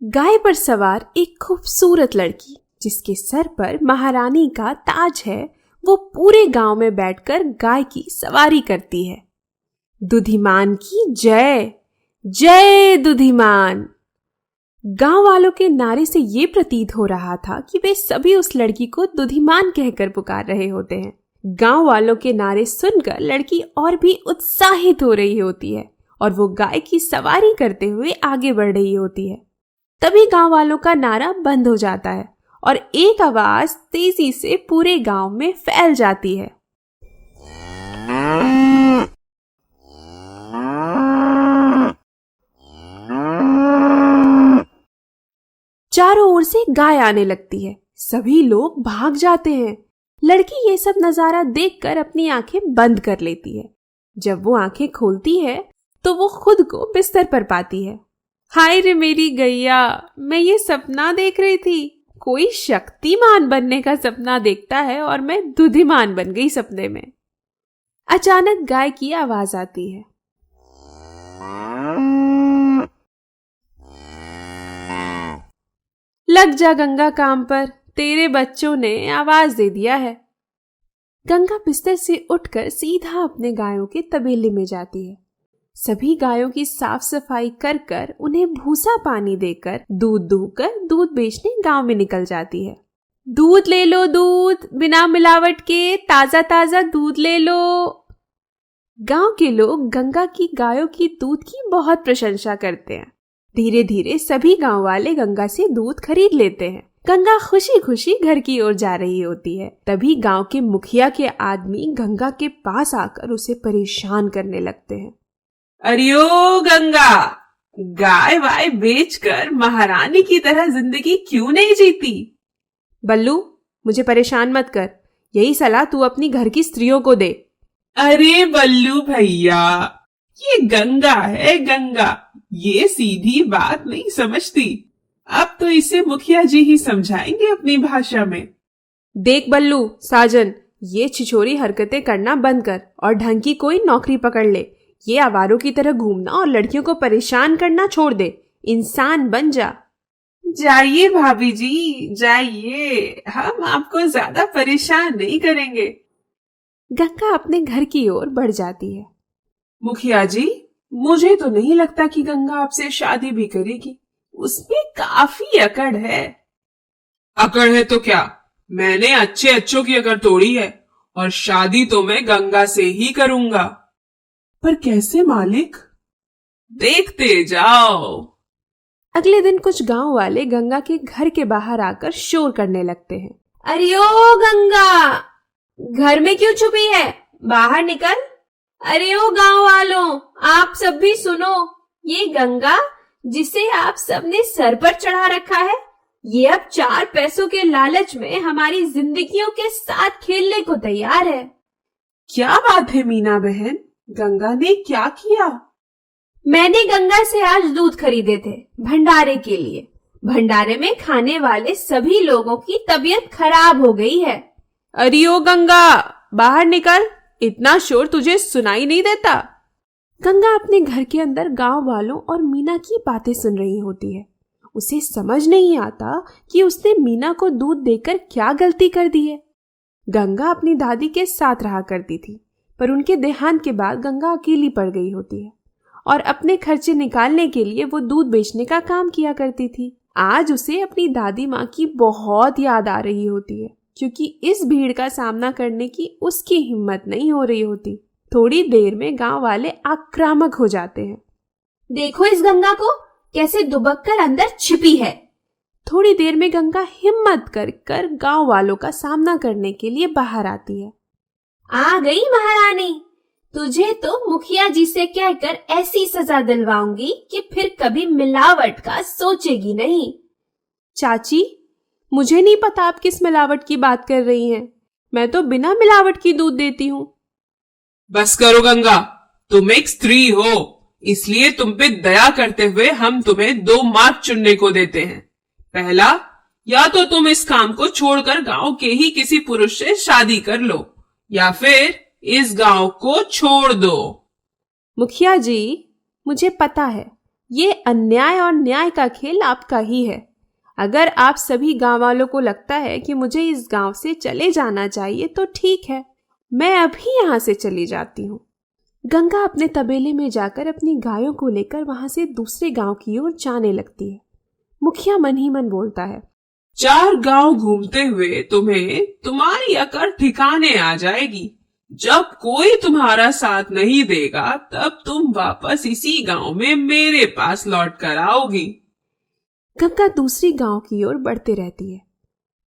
गाय पर सवार एक खूबसूरत लड़की जिसके सर पर महारानी का ताज है, वो पूरे गांव में बैठकर गाय की सवारी करती है। दुधिमान की जय, जय दुधिमान। गांव वालों के नारे से ये प्रतीत हो रहा था कि वे सभी उस लड़की को दुधिमान कहकर पुकार रहे होते हैं। गांव वालों के नारे सुनकर लड़की और भी उत्साहित हो रही होती है और वो गाय की सवारी करते हुए आगे बढ़ रही होती है। तभी गांव वालों का नारा बंद हो जाता है और एक आवाज तेजी से पूरे गांव में फैल जाती है। चारों ओर से गाय आने लगती है। सभी लोग भाग जाते हैं। लड़की ये सब नजारा देखकर अपनी आंखें बंद कर लेती है। जब वो आंखें खोलती है तो वो खुद को बिस्तर पर पाती है। हाय रे मेरी गैया, मैं ये सपना देख रही थी। कोई शक्तिमान बनने का सपना देखता है और मैं दुधिमान बन गई सपने में। अचानक गाय की आवाज आती है। लग जा गंगा काम पर, तेरे बच्चों ने आवाज दे दिया है। गंगा बिस्तर से उठकर सीधा अपने गायों के तबेले में जाती है। सभी गायों की साफ सफाई कर कर उन्हें भूसा पानी देकर दूध दूहकर दूध बेचने गांव में निकल जाती है। दूध ले लो, दूध बिना मिलावट के, ताजा ताजा दूध ले लो। गांव के लोग गंगा की गायों की दूध की बहुत प्रशंसा करते हैं। धीरे धीरे सभी गांव वाले गंगा से दूध खरीद लेते हैं। गंगा खुशी खुशी घर की ओर जा रही होती है। तभी गांव के मुखिया के आदमी गंगा के पास आकर उसे परेशान करने लगते हैं। अरियो गंगा, गाय वाय बेचकर महारानी की तरह जिंदगी क्यों नहीं जीती? बल्लू, मुझे परेशान मत कर। यही सलाह तू अपनी घर की स्त्रियों को दे। अरे बल्लू भैया, ये गंगा है गंगा, ये सीधी बात नहीं समझती। अब तो इसे मुखिया जी ही समझाएंगे अपनी भाषा में। देख बल्लू साजन, ये छिछोरी हरकतें करना बंद कर और ढंग की कोई नौकरी पकड़ ले। ये आवारों की तरह घूमना और लड़कियों को परेशान करना छोड़ दे। इंसान बन जा। जाइए भाभी जी, जाइए, हम आपको ज्यादा परेशान नहीं करेंगे। गंगा अपने घर की ओर बढ़ जाती है। मुखिया जी, मुझे तो नहीं लगता कि गंगा आपसे शादी भी करेगी। उसमें काफी अकड़ है। अकड़ है तो क्या, मैंने अच्छे अच्छों की अकड़ तोड़ी है और शादी तो मैं गंगा से ही करूंगा। पर कैसे मालिक? देखते जाओ। अगले दिन कुछ गांव वाले गंगा के घर के बाहर आकर शोर करने लगते हैं। अरे ओ गंगा, घर में क्यों छुपी है? बाहर निकल। अरे ओ गांव वालों, आप सब भी सुनो। ये गंगा जिसे आप सबने सर पर चढ़ा रखा है, ये अब 4 पैसों के लालच में हमारी जिंदगियों के साथ खेलने को तैयार है। क्या बात है मीना बहन, गंगा ने क्या किया? मैंने गंगा से आज दूध खरीदे थे भंडारे के लिए। भंडारे में खाने वाले सभी लोगों की तबीयत खराब हो गई है। अरे ओ गंगा, बाहर निकल, इतना शोर तुझे सुनाई नहीं देता। गंगा अपने घर के अंदर गांव वालों और मीना की बातें सुन रही होती है। उसे समझ नहीं आता कि उसने मीना को दूध देकर क्या गलती कर दी है। गंगा अपनी दादी के साथ रहा करती थी, पर उनके देहांत के बाद गंगा अकेली पड़ गई होती है और अपने खर्चे निकालने के लिए वो दूध बेचने का काम किया करती थी। आज उसे अपनी दादी माँ की बहुत याद आ रही होती है, क्योंकि इस भीड़ का सामना करने की उसकी हिम्मत नहीं हो रही होती। थोड़ी देर में गांव वाले आक्रामक हो जाते हैं। देखो इस गंगा को, कैसे दुबक कर अंदर छिपी है। थोड़ी देर में गंगा हिम्मत कर गांव वालों का सामना करने के लिए बाहर आती है। आ गई महारानी, तुझे तो मुखिया जी से कहकर ऐसी सजा दिलवाऊंगी कि फिर कभी मिलावट का सोचेगी नहीं। चाची, मुझे नहीं पता आप किस मिलावट की बात कर रही हैं। मैं तो बिना मिलावट की दूध देती हूँ। बस करो गंगा, तुम एक स्त्री हो, इसलिए तुम पे दया करते हुए हम तुम्हें 2 मार्ग चुनने को देते हैं। पहला, या तो तुम इस काम को छोड़कर गांव के ही किसी पुरुष से शादी कर लो, या फिर इस गांव को छोड़ दो। मुखिया जी, मुझे पता है ये अन्याय और न्याय का खेल आपका ही है। अगर आप सभी गांव वालों को लगता है कि मुझे इस गांव से चले जाना चाहिए तो ठीक है, मैं अभी यहाँ से चली जाती हूँ। गंगा अपने तबेले में जाकर अपनी गायों को लेकर वहां से दूसरे गांव की ओर जाने लगती है। मुखिया मन ही मन बोलता है, 4 गांव घूमते हुए तुम्हें तुम्हारी अकड़ ठिकाने आ जाएगी। जब कोई तुम्हारा साथ नहीं देगा तब तुम वापस इसी गांव में मेरे पास लौट कर आओगी। गंगा दूसरी गांव की ओर बढ़ते रहती है।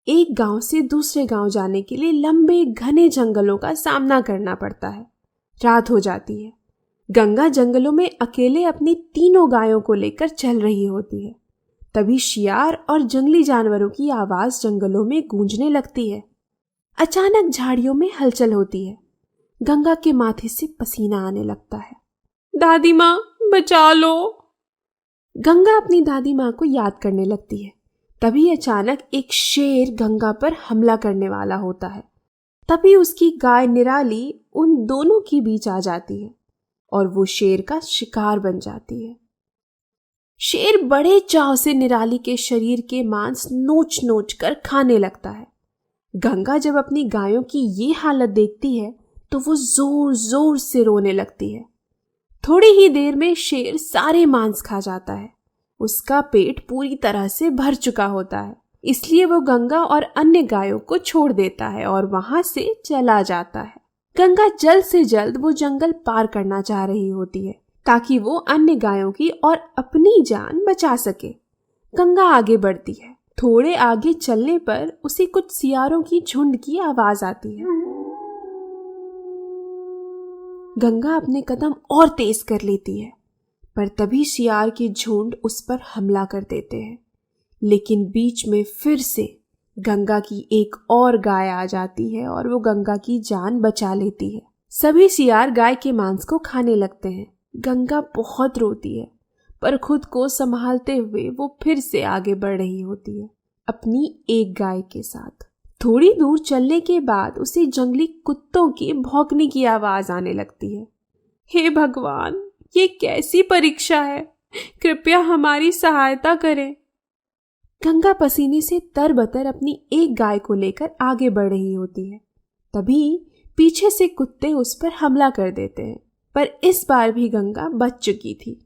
एक गांव से दूसरे गांव जाने के लिए लंबे घने जंगलों का सामना करना पड़ता है। रात हो जाती है। गंगा जंगलों में अकेले अपनी 3 गायों को लेकर चल रही होती है। तभी शियार और जंगली जानवरों की आवाज जंगलों में गूंजने लगती है। अचानक झाड़ियों में हलचल होती है। गंगा के माथे से पसीना आने लगता है। दादी माँ, बचा लो। गंगा अपनी दादी माँ को याद करने लगती है। तभी अचानक एक शेर गंगा पर हमला करने वाला होता है। तभी उसकी गाय निराली उन दोनों के बीच आ जाती है और वो शेर का शिकार बन जाती है। शेर बड़े चाव से निराली के शरीर के मांस नोच नोच कर खाने लगता है। गंगा जब अपनी गायों की ये हालत देखती है तो वो जोर जोर से रोने लगती है। थोड़ी ही देर में शेर सारे मांस खा जाता है। उसका पेट पूरी तरह से भर चुका होता है, इसलिए वो गंगा और अन्य गायों को छोड़ देता है और वहां से चला जाता है। गंगा जल्द से जल्द वो जंगल पार करना चाह रही होती है ताकि वो अन्य गायों की और अपनी जान बचा सके। गंगा आगे बढ़ती है। थोड़े आगे चलने पर उसे कुछ सियारों की झुंड की आवाज आती है। गंगा अपने कदम और तेज कर लेती है, पर तभी शियार की झुंड उस पर हमला कर देते हैं। लेकिन बीच में फिर से गंगा की एक और गाय आ जाती है और वो गंगा की जान बचा लेती है। सभी शियार गाय के मांस को खाने लगते हैं। गंगा बहुत रोती है, पर खुद को संभालते हुए वो फिर से आगे बढ़ रही होती है अपनी एक गाय के साथ। थोड़ी दूर चलने के बाद उसे जंगली कुत्तों की भौंकने की आवाज आने लगती है। हे भगवान, ये कैसी परीक्षा है, कृपया हमारी सहायता करें। गंगा पसीने से तरबतर अपनी एक गाय को लेकर आगे बढ़ रही होती है। तभी पीछे से कुत्ते उस पर हमला कर देते हैं, पर इस बार भी गंगा बच चुकी थी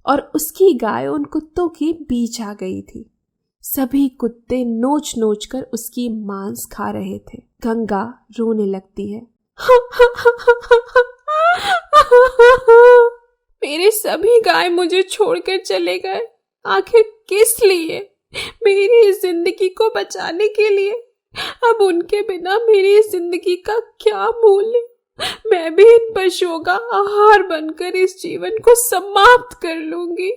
और उसकी गाय उन कुत्तों के बीच आ गई थी। सभी कुत्ते नोच नोच कर उसकी मांस खा रहे थे। गंगा रोने लगती है। मेरे सभी गाय मुझे छोड़कर चले गए, आखिर किस लिए? मेरी जिंदगी को बचाने के लिए। अब उनके बिना मेरी जिंदगी का क्या मूल्य? मैं भी इन पशुओं का आहार बनकर इस जीवन को समाप्त कर लूंगी।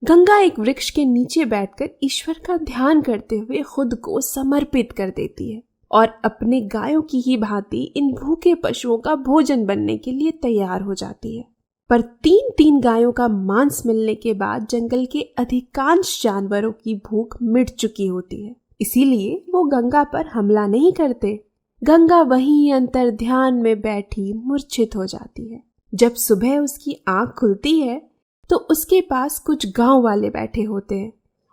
गंगा एक वृक्ष के नीचे बैठकर ईश्वर का ध्यान करते हुए खुद को समर्पित कर देती है और अपने गायों की ही भांति इन भूखे पशुओं का भोजन बनने के लिए तैयार हो जाती है। पर 3 गायों का मांस मिलने के बाद जंगल के अधिकांश जानवरों की भूख मिट चुकी होती है, इसीलिए वो गंगा पर हमला नहीं करते। गंगा वहीं अंतर ध्यान में बैठी मूर्छित हो जाती है। जब सुबह उसकी आंख खुलती है तो उसके पास कुछ गांव वाले बैठे होते हैं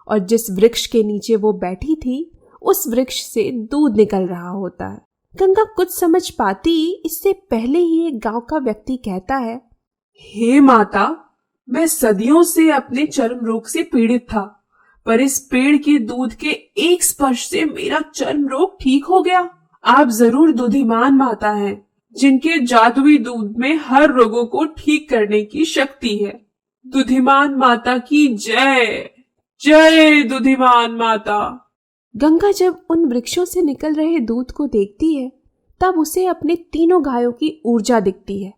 और जिस वृक्ष के नीचे वो बैठी थी उस वृक्ष से दूध निकल रहा होता है। गंगा कुछ समझ पाती इससे पहले ही एक गांव का व्यक्ति कहता है, हे माता, मैं सदियों से अपने चर्म रोग से पीड़ित था, पर इस पेड़ के दूध के एक स्पर्श से मेरा चर्म रोग ठीक हो गया। आप जरूर दुधिमान माता हैं, जिनके जादुई दूध में हर रोगों को ठीक करने की शक्ति है। दुधिमान माता की जय, जय दुधिमान माता। गंगा जब उन वृक्षों से निकल रहे दूध को देखती है तब उसे अपने 3 गायों की ऊर्जा दिखती है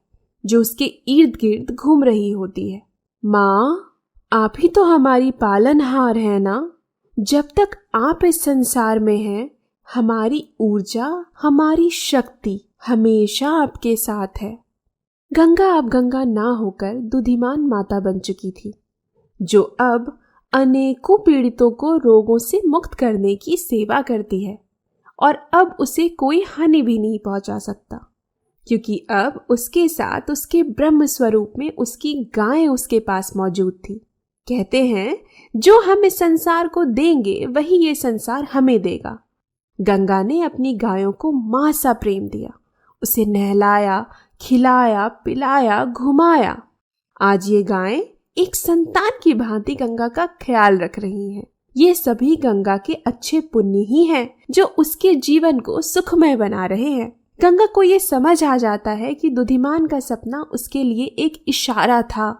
जो उसके इर्द गिर्द घूम रही होती है। माँ, आप ही तो हमारी पालनहार है ना? जब तक आप इस संसार में हैं, हमारी ऊर्जा, हमारी शक्ति हमेशा आपके साथ है। गंगा अब गंगा ना होकर दुधिमान माता बन चुकी थी, जो अब अनेकों पीड़ितों को रोगों से मुक्त करने की सेवा करती है और अब उसे कोई हानि भी नहीं पहुंचा सकता, क्योंकि अब उसके साथ उसके ब्रह्म स्वरूप में उसकी गाय उसके पास मौजूद थी। कहते हैं जो हम इस संसार को देंगे वही ये संसार हमें देगा। गंगा ने अपनी गायों को मां सा प्रेम दिया, उसे नहलाया, खिलाया, पिलाया, घुमाया। आज ये गायें एक संतान की भांति गंगा का ख्याल रख रही हैं। ये सभी गंगा के अच्छे पुण्य ही हैं जो उसके जीवन को सुखमय बना रहे हैं। गंगा को ये समझ आ जाता है कि दुधिमान का सपना उसके लिए एक इशारा था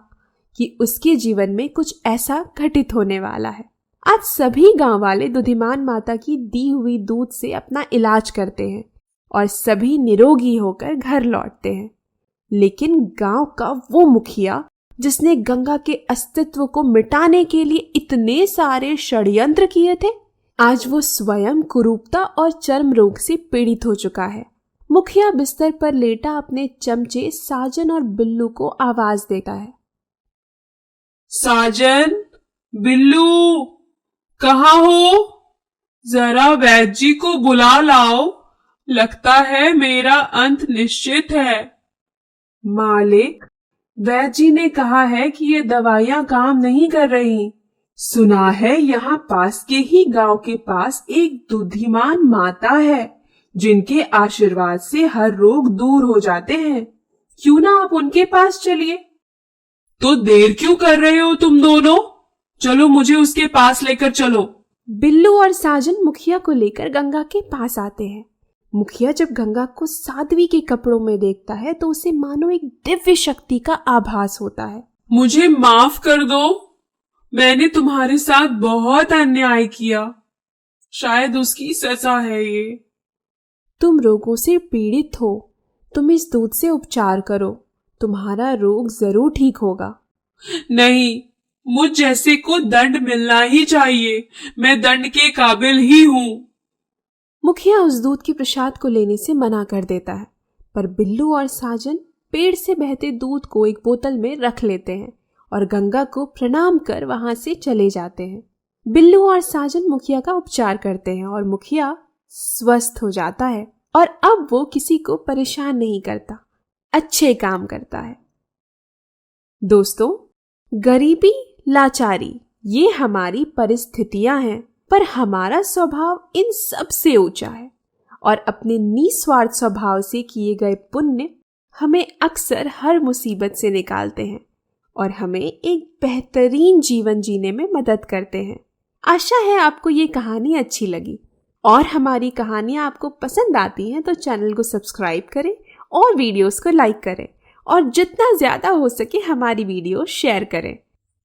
कि उसके जीवन में कुछ ऐसा घटित होने वाला है। आज सभी गांव वाले दुधिमान माता की दी हुई दूध से अपना इलाज करते हैं और सभी निरोगी होकर घर लौटते हैं। लेकिन गांव का वो मुखिया जिसने गंगा के अस्तित्व को मिटाने के लिए इतने सारे षड्यंत्र किए थे, आज वो स्वयं कुरूपता और चर्म रोग से पीड़ित हो चुका है। मुखिया बिस्तर पर लेटा अपने चमचे साजन और बिल्लू को आवाज देता है। साजन, बिल्लू, कहाँ हो? जरा वैद्य जी को बुला लाओ, लगता है मेरा अंत निश्चित है। मालिक, वैद्य जी ने कहा है कि ये दवाइयां काम नहीं कर रही। सुना है यहाँ पास के ही गांव के पास एक बुद्धिमान माता है जिनके आशीर्वाद से हर रोग दूर हो जाते हैं। क्यों ना आप उनके पास चलिए। तो देर क्यों कर रहे हो तुम दोनों? चलो मुझे उसके पास लेकर चलो। बिल्लू और साजन मुखिया को लेकर गंगा के पास आते हैं। मुखिया जब गंगा को साध्वी के कपड़ों में देखता है तो उसे मानो एक दिव्य शक्ति का आभास होता है। मुझे माफ कर दो, मैंने तुम्हारे साथ बहुत अन्याय किया। शायद उसकी सजा है ये। तुम रोगों से पीड़ित हो, तुम इस दूध से उपचार करो, तुम्हारा रोग जरूर ठीक होगा। नहीं, मुझ जैसे को दंड मिलना ही चाहिए। मैं दंड के काबिल ही हूँ। मुखिया उस दूध के प्रसाद को लेने से मना कर देता है, पर बिल्लू और साजन पेड़ से बहते दूध को एक बोतल में रख लेते हैं और गंगा को प्रणाम कर वहां से चले जाते हैं। बिल्लू और साजन मुखिया का उपचार करते हैं और मुखिया स्वस्थ हो जाता है और अब वो किसी को परेशान नहीं करता, अच्छे काम करता है। दोस्तों, गरीबी, लाचारी ये हमारी परिस्थितियां हैं, पर हमारा स्वभाव इन सब से ऊंचा है और अपने निस्वार्थ स्वभाव से किए गए पुण्य हमें अक्सर हर मुसीबत से निकालते हैं और हमें एक बेहतरीन जीवन जीने में मदद करते हैं। आशा है आपको ये कहानी अच्छी लगी और हमारी कहानियाँ आपको पसंद आती हैं तो चैनल को सब्सक्राइब करें और वीडियोस को लाइक करें और जितना ज़्यादा हो सके हमारी वीडियो शेयर करें।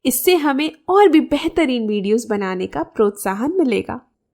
इससे हमें और भी बेहतरीन वीडियोस बनाने का प्रोत्साहन मिलेगा।